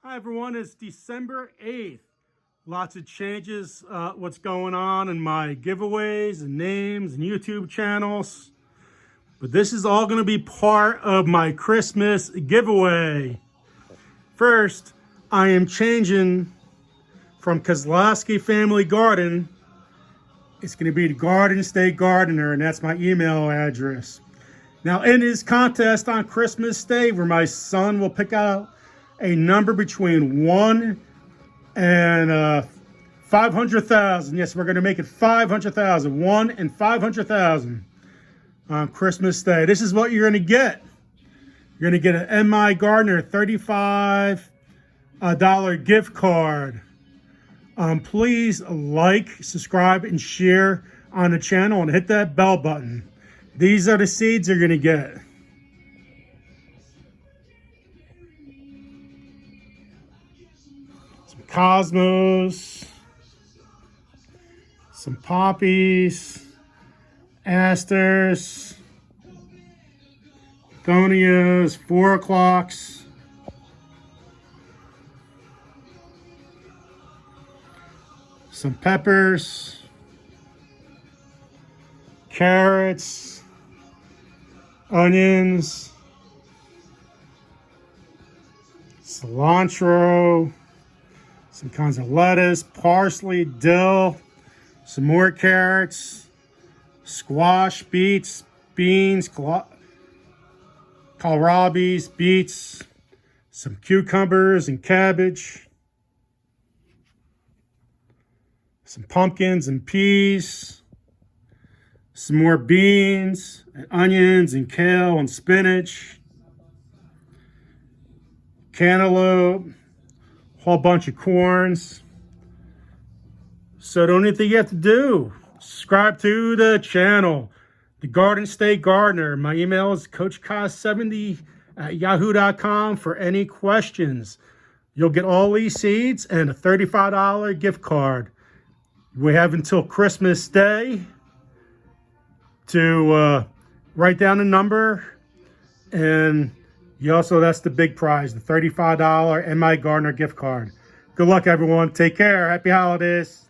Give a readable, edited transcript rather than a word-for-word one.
Hi everyone, it's December 8th. Lots of changes, what's going on in my giveaways and names and YouTube channels. But this is all going to be part of my Christmas giveaway. First, I am changing from Kozlowski Family Garden. It's going to be the Garden State Gardener, and that's my email address. Now, in this contest on Christmas Day, where my son will pick out a number between 1 and 500,000. Yes, we're going to make it 500,000. 1 and 500,000 on Christmas Day. This is what you're going to get. You're going to get an MI Gardener $35 gift card. Please like, subscribe, and share on the channel and hit that bell button. These are the seeds you're going to get. Some cosmos, some poppies, asters, begonias, 4 o'clocks, some peppers, carrots, onions, cilantro, some kinds of lettuce, parsley, dill, some more carrots, squash, beets, beans, kohlrabies, beets, some cucumbers and cabbage, some pumpkins and peas, some more beans and onions and kale and spinach, cantaloupe, whole bunch of corns. So the only thing you have to do, subscribe to the channel, the Garden State Gardener. My email is coachcos70@yahoo.com for any questions. You'll get all these seeds and a $35 gift card. We have until Christmas Day to write down a number, and you also, that's the big prize, the $35 MI Gardener gift card. Good luck, everyone. Take care. Happy holidays.